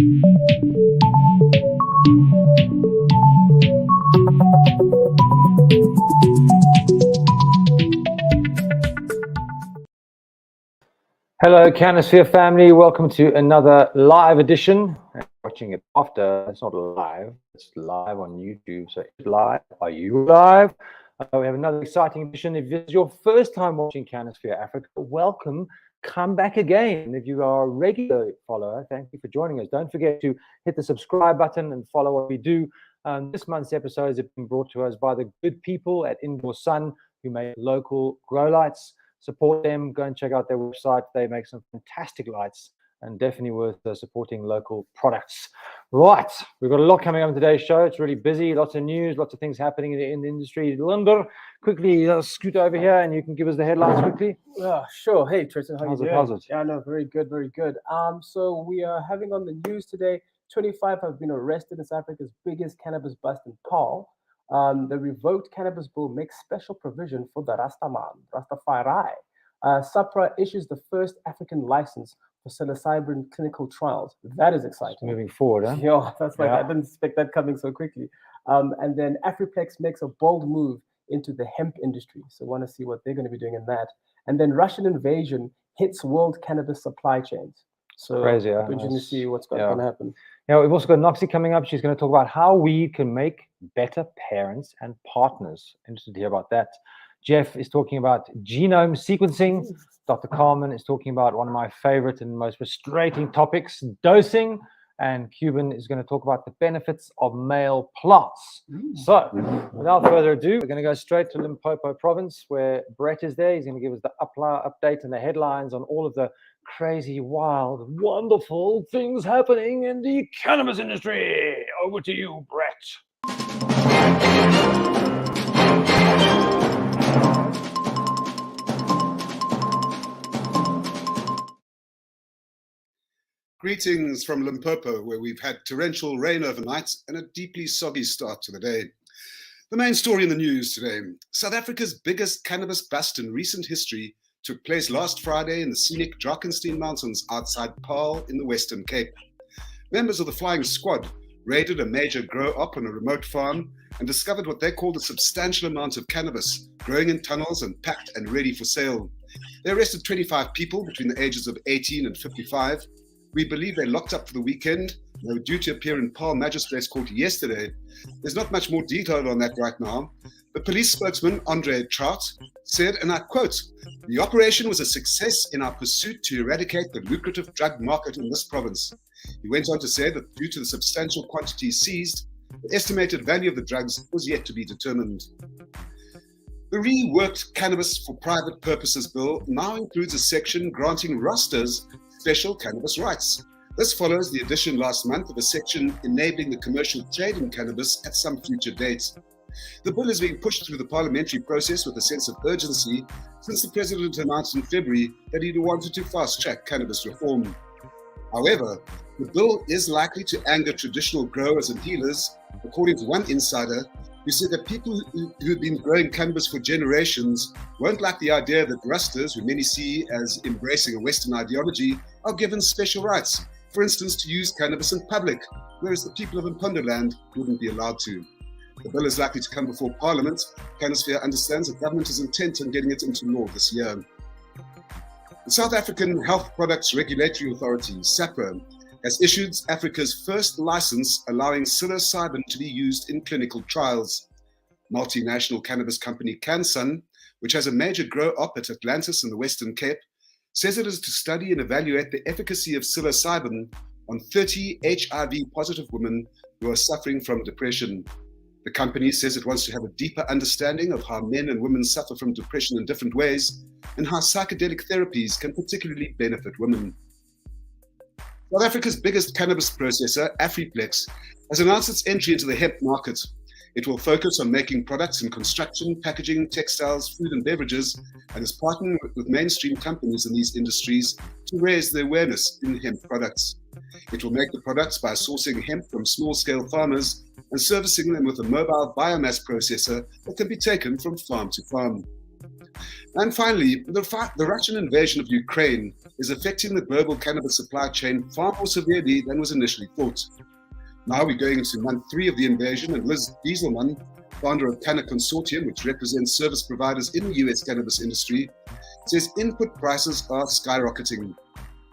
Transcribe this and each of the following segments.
Hello, CannaSphere family. Welcome to another live edition. Watching it after, it's not live, it's live on YouTube. So it's live. Are you live? We have another exciting edition. If this is your first time watching CannaSphere Africa, welcome. Come back again. If you are a regular follower, thank you for joining us. Don't forget to hit the subscribe button and follow what we do. This month's episodes have been brought to us by the good people at Indoor Sun who make local grow lights. Support them. Go and check out their website. They make some fantastic lights and definitely worth supporting local products. Right, we've got a lot coming up in today's show. It's really busy, lots of news, lots of things happening in the industry. Lunder, quickly scoot over here and you can give us the headlines quickly. Sure. Hey, Trenton, how you doing? How's it? Yeah, no, very good, very good. So we are having on the news today, 25 have been arrested in South Africa's biggest cannabis bust in Paarl. The revoked cannabis bill makes special provision for the Rastafari. SAPRA issues the first African license for psilocybin clinical trials. That is exciting. Moving forward, huh? Yeah, that's like, I didn't expect that coming so quickly. And then Afriplex makes a bold move into the hemp industry. So want to see what they're going to be doing in that. And then Russian invasion hits world cannabis supply chains. So crazy, huh? We're going to see what's going to happen. Now, we've also got Noxy coming up. She's going to talk about how we can make better parents and partners. Interested to hear about that. Jeff is talking about genome sequencing. Dr. Carmen is talking about one of my favorite and most frustrating topics, dosing. And Cuban is going to talk about the benefits of male plants. So, without further ado, we're going to go straight to Limpopo province where Brett is there. He's going to give us the update and the headlines on all of the crazy, wild, wonderful things happening in the cannabis industry. Over to you, Brett. Greetings from Limpopo, where we've had torrential rain overnight and a deeply soggy start to the day. The main story in the news today: South Africa's biggest cannabis bust in recent history took place last Friday in the scenic Drakensberg Mountains outside Paarl in the Western Cape. Members of the Flying Squad raided a major grow-op on a remote farm and discovered what they called a substantial amount of cannabis growing in tunnels and packed and ready for sale. They arrested 25 people between the ages of 18 and 55. We believe they locked up for the weekend. They were due to appear in Paarl Magistrates Court yesterday. There's not much more detail on that right now. The police spokesman, Andre Trout, said, and I quote, "The operation was a success in our pursuit to eradicate the lucrative drug market in this province." He went on to say that due to the substantial quantities seized, the estimated value of the drugs was yet to be determined. The reworked Cannabis for Private Purposes bill now includes a section granting Rastas special cannabis rights. This follows the addition last month of a section enabling the commercial trade in cannabis at some future date. The bill is being pushed through the parliamentary process with a sense of urgency since the president announced in February that he wanted to fast-track cannabis reform. However, the bill is likely to anger traditional growers and dealers, according to one insider who said that people who've been growing cannabis for generations won't like the idea that Rastas, who many see as embracing a Western ideology, are given special rights, for instance, to use cannabis in public, whereas the people of Mpondoland wouldn't be allowed to. The bill is likely to come before Parliament. CannaSphere understands the government is intent on getting it into law this year. The South African Health Products Regulatory Authority, SAPRA, has issued Africa's first license allowing psilocybin to be used in clinical trials. Multinational cannabis company CanSun, which has a major grow-op at Atlantis in the Western Cape, says it is to study and evaluate the efficacy of psilocybin on 30 HIV-positive women who are suffering from depression. The company says it wants to have a deeper understanding of how men and women suffer from depression in different ways and how psychedelic therapies can particularly benefit women. South Africa's biggest cannabis processor, Afriplex, has announced its entry into the hemp market. It will focus on making products in construction, packaging, textiles, food and beverages, and is partnering with mainstream companies in these industries to raise the awareness in hemp products. It will make the products by sourcing hemp from small-scale farmers and servicing them with a mobile biomass processor that can be taken from farm to farm. And finally, the Russian invasion of Ukraine is affecting the global cannabis supply chain far more severely than was initially thought. Now we're going into month 3 of the invasion, and Liz Dieselman, founder of Canna Consortium, which represents service providers in the US cannabis industry, says input prices are skyrocketing.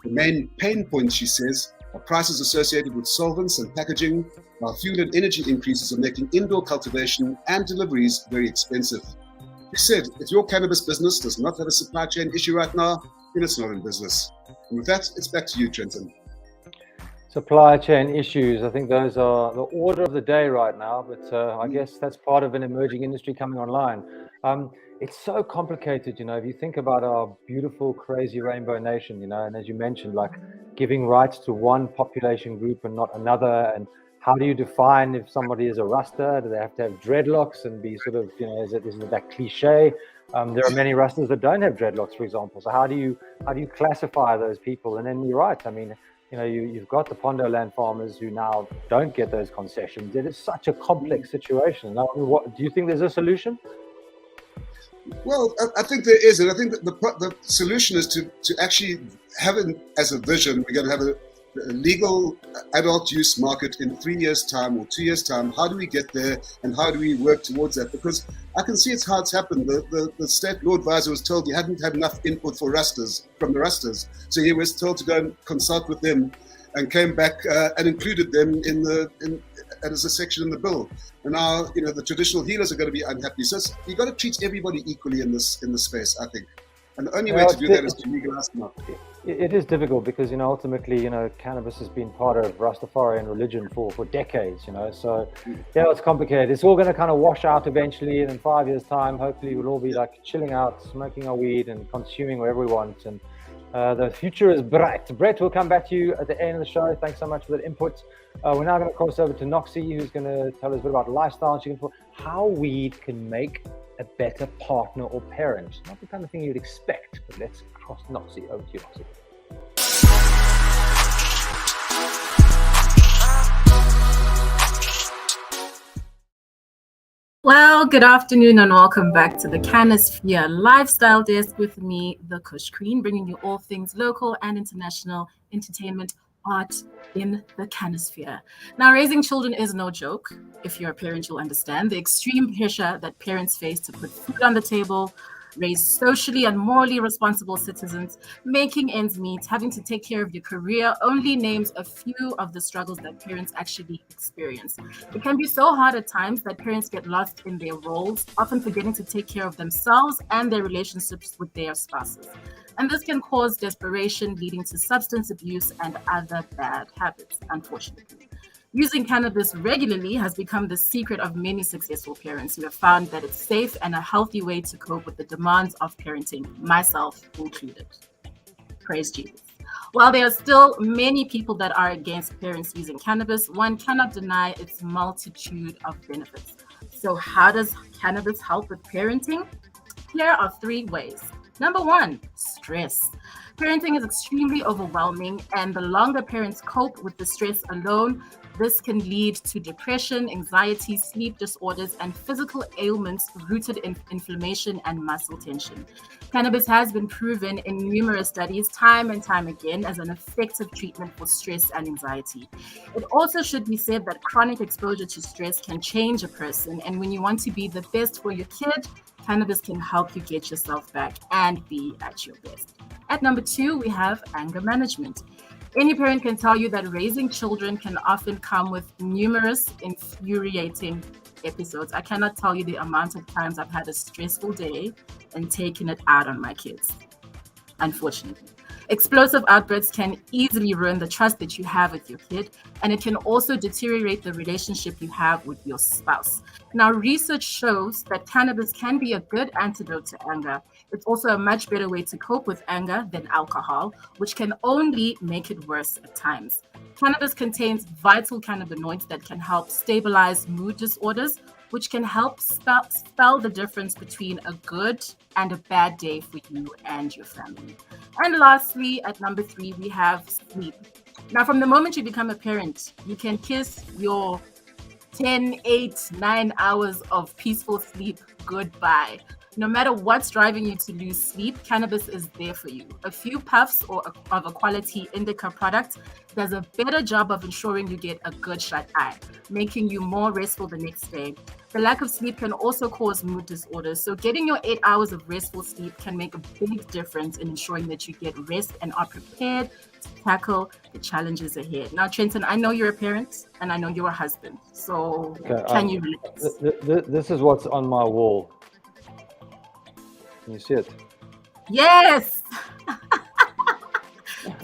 The main pain point, she says, are prices associated with solvents and packaging, while fuel and energy increases are making indoor cultivation and deliveries very expensive. She said, if your cannabis business does not have a supply chain issue right now, then it's not in business. And with that, it's back to you, Trenton. Supply chain issues, I think those are the order of the day right now, but I guess that's part of an emerging industry coming online. It's so complicated, if you think about our beautiful, crazy rainbow nation, and as you mentioned, like giving rights to one population group and not another, and how do you define if somebody is a Rasta? Do they have to have dreadlocks and be sort of, is it that cliche? There are many Rastas that don't have dreadlocks, for example. So how do you classify those people? And then you're right. I mean, you've got the Pondo land farmers who now don't get those concessions. It is such a complex situation. Now, what do you think there's a solution? Well, I think there is, and I think that the solution is to actually have it as a vision. We're going to have a legal adult use market in 3 years' time or 2 years' time. How do we get there, and how do we work towards that? Because I can see it's how it's happened. The state law advisor was told he hadn't had enough input from the Rastas, so he was told to go and consult with them, and came back and included them as a section in the bill. And now, the traditional healers are going to be unhappy. So you've got to treat everybody equally in this space, I think. And the only way to do that is to legalize the market. It is difficult because, ultimately, cannabis has been part of Rastafarian religion for decades, So, it's complicated. It's all going to kind of wash out eventually. And in 5 years' time, hopefully we'll all be like chilling out, smoking our weed and consuming whatever we want. And the future is bright. Brett, we'll come back to you at the end of the show. Thanks so much for that input. We're now going to cross over to Noxy, who's going to tell us a bit about lifestyle and how weed can make a better partner or parent. Not the kind of thing you'd expect, but let's cross Noxy. Over to you, Noxy. Well, good afternoon and welcome back to the CannaSphere Lifestyle Desk with me, the Kush Queen, bringing you all things local and international entertainment, art in the CannaSphere. Now, raising children is no joke. If you're a parent, you'll understand the extreme pressure that parents face to put food on the table, raise socially and morally responsible citizens, making ends meet, having to take care of your career only names a few of the struggles that parents actually experience. It can be so hard at times that parents get lost in their roles, often forgetting to take care of themselves and their relationships with their spouses. And this can cause desperation, leading to substance abuse and other bad habits, unfortunately. Using cannabis regularly has become the secret of many successful parents who have found that it's safe and a healthy way to cope with the demands of parenting, myself included. Praise Jesus. While there are still many people that are against parents using cannabis, one cannot deny its multitude of benefits. So how does cannabis help with parenting? Here are 3 ways. Number 1, stress. Parenting is extremely overwhelming, and the longer parents cope with the stress alone, this can lead to depression, anxiety, sleep disorders, and physical ailments rooted in inflammation and muscle tension. Cannabis has been proven in numerous studies time and time again as an effective treatment for stress and anxiety. It also should be said that chronic exposure to stress can change a person, and when you want to be the best for your kid, cannabis can help you get yourself back and be at your best. At number 2, we have anger management. Any parent can tell you that raising children can often come with numerous infuriating episodes. I cannot tell you the amount of times I've had a stressful day and taken it out on my kids, unfortunately. Explosive outbursts can easily ruin the trust that you have with your kid, and it can also deteriorate the relationship you have with your spouse. Now, research shows that cannabis can be a good antidote to anger. It's also a much better way to cope with anger than alcohol, which can only make it worse at times. Cannabis contains vital cannabinoids that can help stabilize mood disorders, which can help spell the difference between a good and a bad day for you and your family. And lastly, at number 3, we have sleep. Now, from the moment you become a parent, you can kiss your 10, 8, 9 hours of peaceful sleep goodbye. No matter what's driving you to lose sleep, cannabis is there for you. A few puffs of a quality indica product does a better job of ensuring you get a good shut-eye, making you more restful the next day. The lack of sleep can also cause mood disorders, so getting your 8 hours of restful sleep can make a big difference in ensuring that you get rest and are prepared to tackle the challenges ahead. Now, Trenton, I know you're a parent and I know you're a husband, so can you relate? This is what's on my wall. Can you see it? Yes!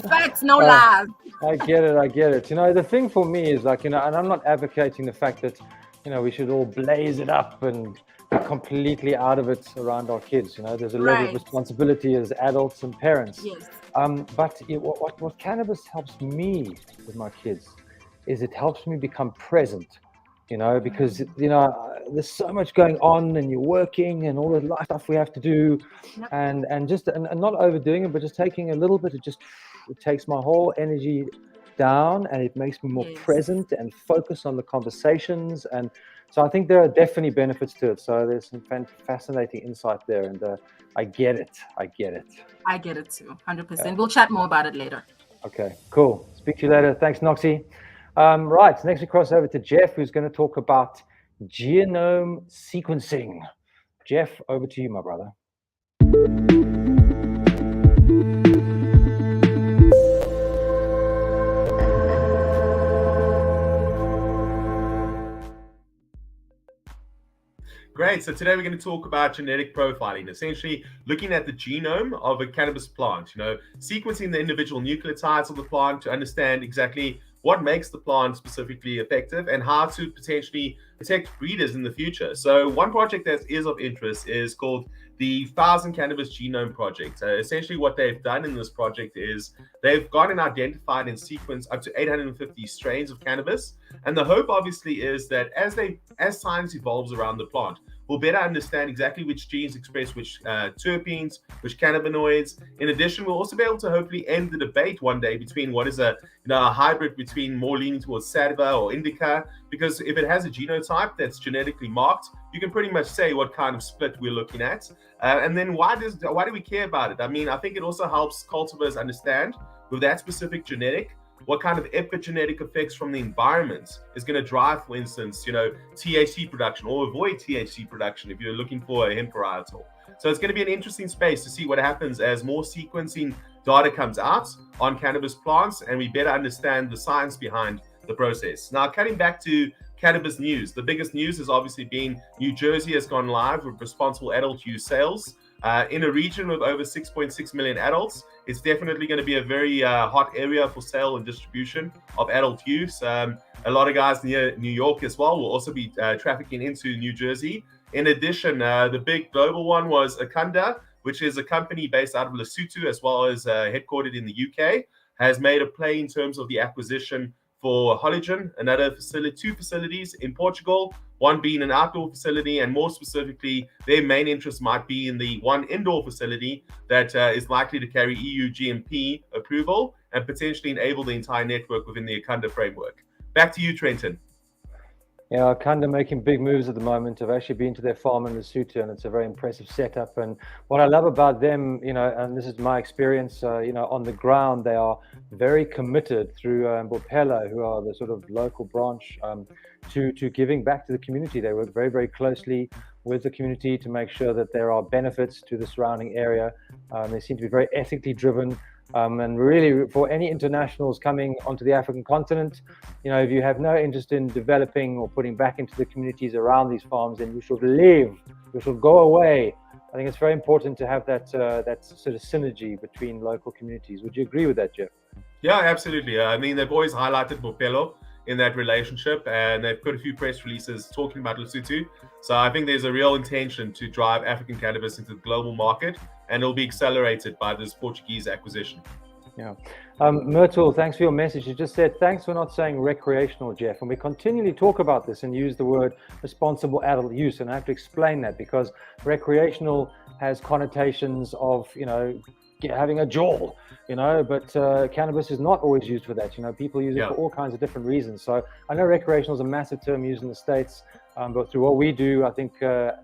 Facts, no lies. I get it. You know, the thing for me is like, you know, and I'm not advocating the fact that, you know, we should all blaze it up and be completely out of it around our kids. You know, there's a level of responsibility as adults and parents. Yes. But what cannabis helps me with my kids is it helps me become present. You know, because, you know, there's so much going on and you're working and all the life stuff we have to do, and not overdoing it, but just taking a little bit, it takes my whole energy down and it makes me more present and focus on the conversations. And so I think there are definitely benefits to it. So there's some fascinating insight there, and I get it. I get it too, 100%. We'll chat more about it later. Okay, cool. Speak to you later. Thanks, Noxy. Right, next we cross over to Jeff, who's going to talk about genome sequencing. Jeff, over to you, my brother. Great. So today we're going to talk about genetic profiling, essentially looking at the genome of a cannabis plant, you know, sequencing the individual nucleotides of the plant to understand exactly what makes the plant specifically effective and how to potentially protect breeders in the future. So one project that is of interest is called the 1000 Cannabis Genome Project. Essentially what they've done in this project is they've gone and identified and sequenced up to 850 strains of cannabis. And the hope obviously is that as science evolves around the plant, we'll better understand exactly which genes express which terpenes, which cannabinoids. In addition, we'll also be able to hopefully end the debate one day between what is a hybrid between more leaning towards sativa or indica, because if it has a genotype that's genetically marked, you can pretty much say what kind of split we're looking at. And then why do we care about it? I mean, I think it also helps cultivars understand with that specific genetic what kind of epigenetic effects from the environment is going to drive, for instance, THC production or avoid THC production if you're looking for a hemp varietal. So it's going to be an interesting space to see what happens as more sequencing data comes out on cannabis plants and we better understand the science behind the process. Now, cutting back to cannabis news, the biggest news has obviously been New Jersey has gone live with responsible adult use sales. In a region with over 6.6 million adults, it's definitely going to be a very hot area for sale and distribution of adult use. A lot of guys near New York as well will also be trafficking into New Jersey. In addition, the big global one was Kwanda, which is a company based out of Lesotho as well as headquartered in the UK, has made a play in terms of the acquisition for Verlinden, another facility, 2 facilities in Portugal, one being an outdoor facility, and more specifically, their main interest might be in the one indoor facility that is likely to carry EU GMP approval and potentially enable the entire network within the Kwanda framework. Back to you, Trenton. Yeah, Kwanda making big moves at the moment. I've actually been to their farm in Lesotho, and it's a very impressive setup. And what I love about them, and this is my experience, on the ground, they are very committed through Bophelo, who are the sort of local branch, to giving back to the community. They work very, very closely with the community to make sure that there are benefits to the surrounding area. They seem to be very ethically driven. And really, for any internationals coming onto the African continent, if you have no interest in developing or putting back into the communities around these farms, then you should leave. You should go away. I think it's very important to have that sort of synergy between local communities. Would you agree with that, Jeff? Yeah, absolutely. I mean, they've always highlighted Bophelo in that relationship, and they've put a few press releases talking about Lesotho. So I think there's a real intention to drive African cannabis into the global market, and it'll be accelerated by this Portuguese acquisition. Yeah. Myrtle, thanks for your message. You just said, thanks for not saying recreational, Jeff. And we continually talk about this and use the word responsible adult use. And I have to explain that because recreational has connotations of, having a jaw, you know, but cannabis is not always used for that. You know, people use it for all kinds of different reasons. So I know recreational is a massive term used in the States, but through what we do, I think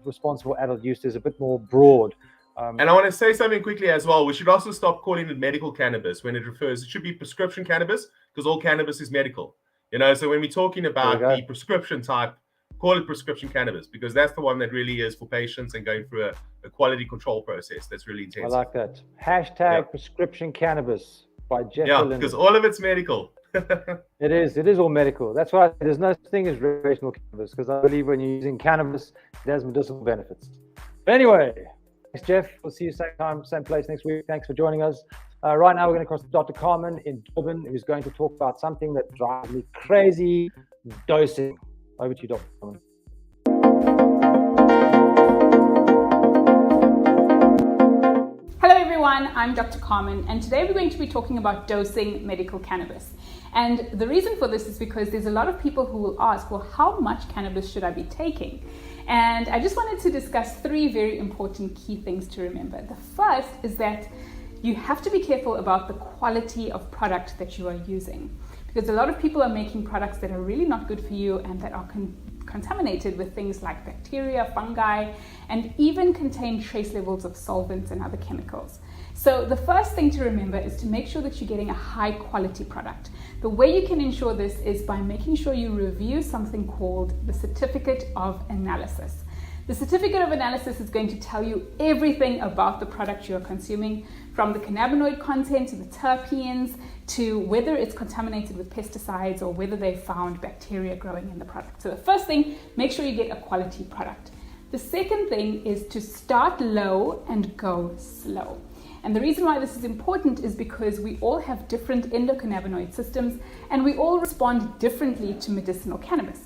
responsible adult use is a bit more broad. And I want to say something quickly as well. We should also stop calling it medical cannabis when it refers. It should be prescription cannabis, because all cannabis is medical. You know, so when we're talking about the prescription type, call it prescription cannabis, because that's the one that really is for patients and going through a quality control process that's really intense. I like that. Hashtag prescription cannabis by Jeff. Yeah, because all of it's medical. It is all medical. That's why there's no such thing as recreational cannabis, because I believe when you're using cannabis, it has medicinal benefits. But anyway, thanks, Jeff. We'll see you same time, same place next week. Thanks for joining us. Right now, we're going to cross to Dr. Carmen in Durban, who's going to talk about something that drives me crazy: dosing. Over to you, Dr. Carmen. Hello everyone, I'm Dr. Carmen, and today we're going to be talking about dosing medical cannabis. And the reason for this is because there's a lot of people who will ask, well, how much cannabis should I be taking? And I just wanted to discuss three very important key things to remember. The first is that you have to be careful about the quality of product that you are using, because a lot of people are making products that are really not good for you and that are contaminated with things like bacteria, fungi, and even contain trace levels of solvents and other chemicals. So the first thing to remember is to make sure that you're getting a high quality product. The way you can ensure this is by making sure you review something called the Certificate of Analysis. The Certificate of Analysis is going to tell you everything about the product you're consuming, from the cannabinoid content to the terpenes to whether it's contaminated with pesticides or whether they found bacteria growing in the product. So the first thing, make sure you get a quality product. The second thing is to start low and go slow. And the reason why this is important is because we all have different endocannabinoid systems and we all respond differently to medicinal cannabis.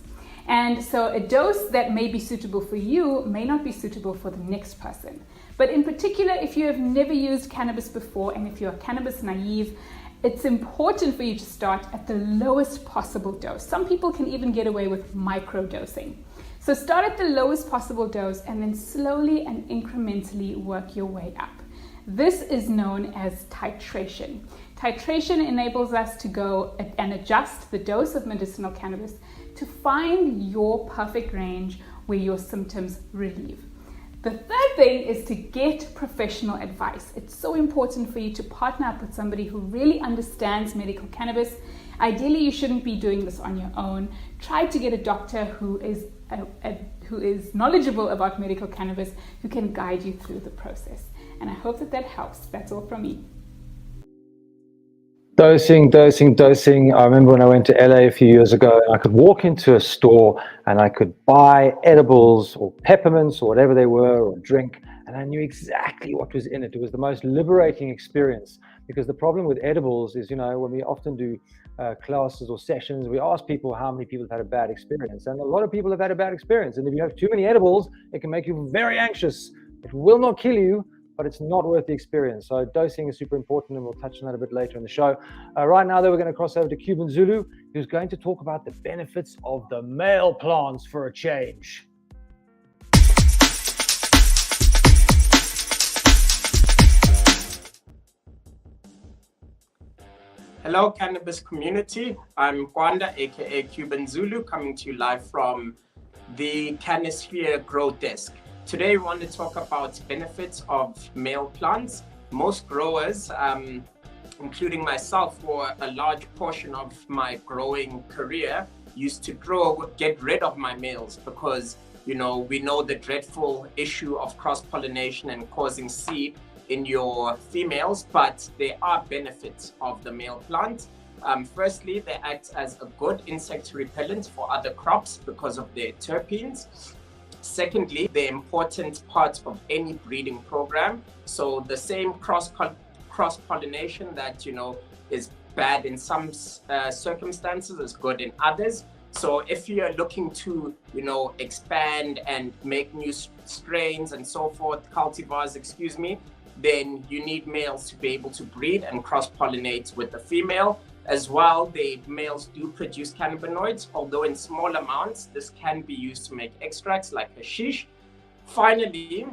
And so a dose that may be suitable for you may not be suitable for the next person. But in particular, if you have never used cannabis before and if you're cannabis naive, it's important for you to start at the lowest possible dose. Some people can even get away with micro dosing. So start at the lowest possible dose and then slowly and incrementally work your way up. This is known as titration. Titration enables us to go and adjust the dose of medicinal cannabis to find your perfect range where your symptoms relieve. The third thing is to get professional advice. It's so important for you to partner up with somebody who really understands medical cannabis. Ideally, you shouldn't be doing this on your own. Try to get a doctor who is knowledgeable about medical cannabis, who can guide you through the process. And I hope that helps. That's all from me. Dosing. I remember when I went to LA a few years ago, and I could walk into a store and I could buy edibles or peppermints or whatever they were, or drink, and I knew exactly what was in it. It was the most liberating experience, because the problem with edibles is, you know, when we often do classes or sessions, we ask people how many people have had a bad experience, and a lot of people have had a bad experience. And if you have too many edibles, it can make you very anxious. It will not kill you, but it's not worth the experience. So dosing is super important, and we'll touch on that a bit later in the show. Right now, though, we're going to cross over to Cuban Zulu, who's going to talk about the benefits of the male plants for a change. Hello, cannabis community. I'm Kwanda, aka Cuban Zulu, coming to you live from the CannaSphere Grow Desk. Today, we want to talk about benefits of male plants. Most growers, including myself, for a large portion of my growing career, used to get rid of my males because, you know, we know the dreadful issue of cross-pollination and causing seed in your females, but there are benefits of the male plant. Firstly, they act as a good insect repellent for other crops because of their terpenes. Secondly, they're important part of any breeding program. So the same cross-pollination that, you know, is bad in some circumstances is good in others. So if you're looking to, you know, expand and make new strains and so forth, cultivars, then you need males to be able to breed and cross-pollinate with the female. As well, the males do produce cannabinoids, although in small amounts. This can be used to make extracts like hashish. Finally,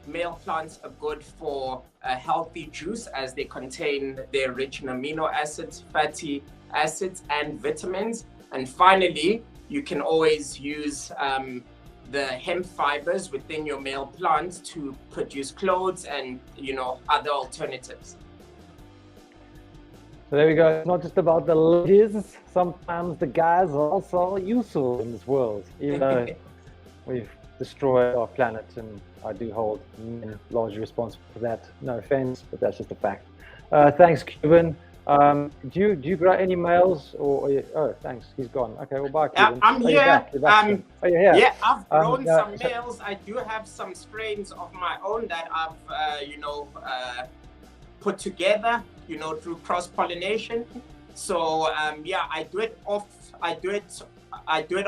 male plants are good for a healthy juice as they contain their rich in amino acids, fatty acids, and vitamins. And finally, you can always use the hemp fibers within your male plants to produce clothes and, you know, other alternatives. So there we go. It's not just about the ladies. Sometimes the guys are also useful in this world, even though we've destroyed our planet, and I do hold men largely responsible for that. No offense, but that's just a fact. Thanks, Cuban. Do you grow any males? Oh, thanks. He's gone. Okay, well, bye, Cuban. I'm here. You're here. Yeah, I've grown some males. I do have some strains of my own that I've, put together, you know, through cross-pollination. So yeah, I do it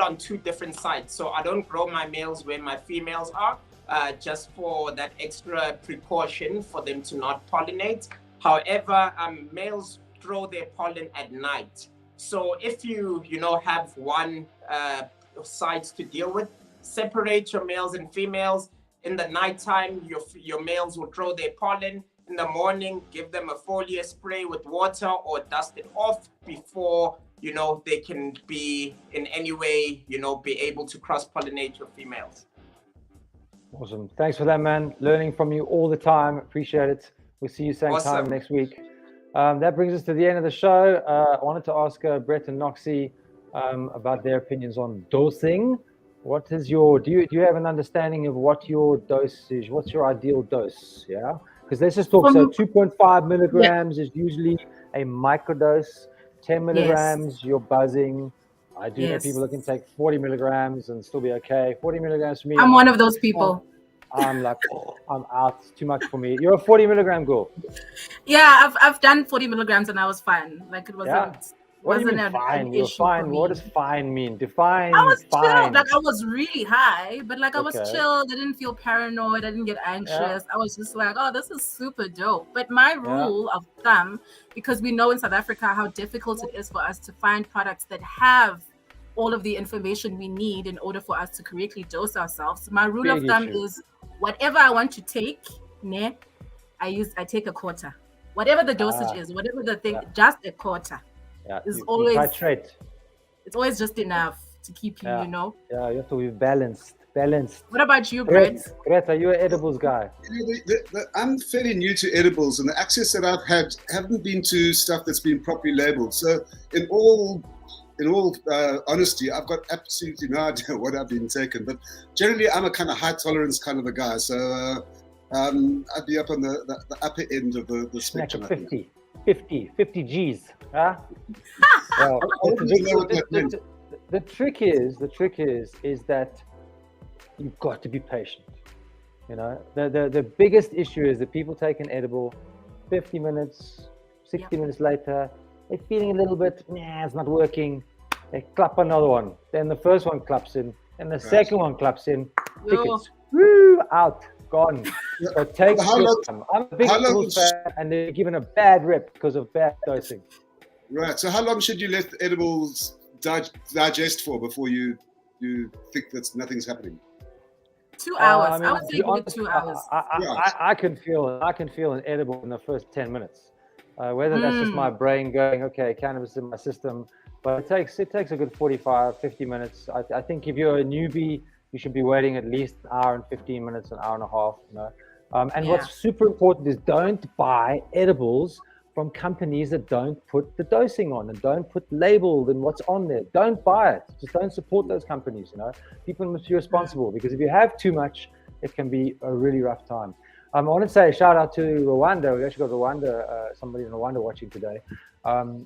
on two different sites. So I don't grow my males where my females are, just for that extra precaution for them to not pollinate. However, males throw their pollen at night. So if you have one site to deal with, separate your males and females. In the nighttime, your males will throw their pollen. In the morning, give them a foliar spray with water or dust it off before, you know, they can be in any way, you know, be able to cross-pollinate your females. Awesome. Thanks for that, man. Learning from you all the time. Appreciate it. We'll see you same time next week. That brings us to the end of the show. I wanted to ask Brett and Noxy about their opinions on dosing. What is your, do you have an understanding of what your dose is? What's your ideal dose? Yeah. Because let's just talk. So 2.5 milligrams is usually a microdose. 10 milligrams, you're buzzing. I do know people that can take 40 milligrams and still be okay. 40 milligrams for me. I'm one of those people. I'm like, I'm out. It's too much for me. You're a 40 milligram girl. Yeah, I've done 40 milligrams and I was fine. Like it wasn't. What do you mean fine? You're fine. What does fine mean? Define. I was fine. chilled. Like I was really high, but like I was chilled. I didn't feel paranoid. I didn't get anxious. I was just like, oh, this is super dope. But my rule of thumb, because we know in South Africa how difficult it is for us to find products that have all of the information we need in order for us to correctly dose ourselves. My rule of thumb is whatever I want to take, I take a quarter. Whatever the dosage is, whatever the thing, just a quarter. Yeah, is always titrate. It's always just enough to keep you, you know. Yeah, you have to be balanced. What about you, Brett? Brett, are you an edibles guy? I'm fairly new to edibles, and the access that I've had haven't been to stuff that's been properly labeled. So, in all honesty, I've got absolutely no idea what I've been taking. But generally, I'm a kind of high tolerance kind of a guy. So, I'd be up on the upper end of the spectrum. 50 G's. Huh? Well, the trick is that you've got to be patient. You know, the biggest issue is that people take an edible, 50 minutes, 60 minutes later, they're feeling a little bit, it's not working. They clap another one. Then the first one claps in, and the second one claps in. Tickets, out. Gone. So take time. I'm a big edibles fan, and they're given a bad rep because of bad dosing. Right. So how long should you let edibles digest for before you think that nothing's happening? 2 hours. I would say give it 2 hours. I can feel an edible in the first 10 minutes. Whether that's just my brain going, okay, cannabis in my system, but it takes a good 45, 50 minutes. I think if you're a newbie, you should be waiting at least an hour and 15 minutes, an hour and a half. You know? And what's super important is don't buy edibles from companies that don't put the dosing on and don't put labeled and what's on there. Don't buy it. Just don't support those companies. You know, people must be responsible, because if you have too much, it can be a really rough time. I want to say a shout out to Rwanda. We actually got somebody in Rwanda watching today.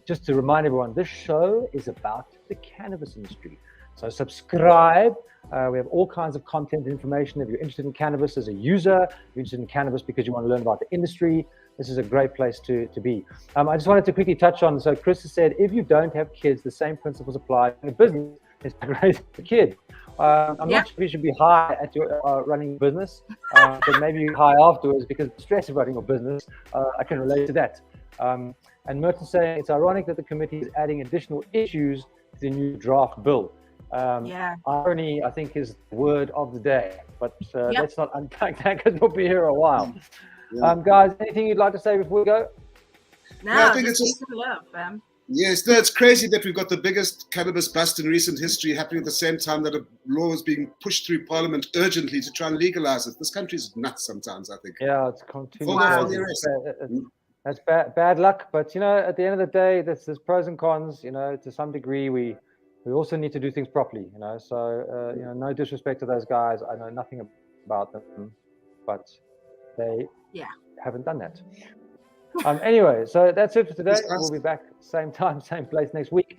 Just to remind everyone, this show is about the cannabis industry. So subscribe. We have all kinds of content and information. If you're interested in cannabis as a user, you're interested in cannabis because you want to learn about the industry, this is a great place to be. I just wanted to quickly touch on, so Chris has said, if you don't have kids, the same principles apply in a business. It's to raise a kid. I'm not sure if you should be high at your running a business, but maybe you're high afterwards because of the stress of running a business. I can relate to that. And Merton's saying it's ironic that the committee is adding additional issues to the new draft bill. Irony, I think, is the word of the day. But let's not unpack that because we'll be here a while. Guys, anything you'd like to say before we go? No, I think it's just love, fam. Yes, no, it's crazy that we've got the biggest cannabis bust in recent history happening at the same time that a law is being pushed through Parliament urgently to try and legalize it. This country is nuts sometimes, I think. Yeah, it's continuing. Wow. That's bad luck, but at the end of the day, there's pros and cons. To some degree, we also need to do things properly. So no disrespect to those guys. I know nothing about them, but they haven't done that. Anyway, so that's it for today. We'll be back same time, same place next week.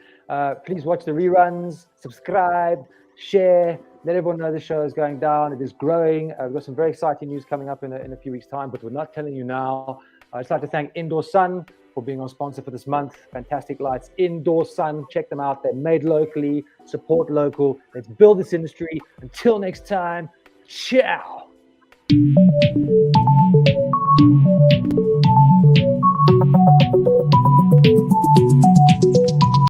Please watch the reruns, subscribe, share, let everyone know the show is going down. It is growing. We've got some very exciting news coming up in a few weeks' time, but we're not telling you now. I'd just like to thank Indoor Sun for being our sponsor for this month. Fantastic lights, Indoor Sun. Check them out. They're made locally. Support local. Let's build this industry. Until next time, ciao.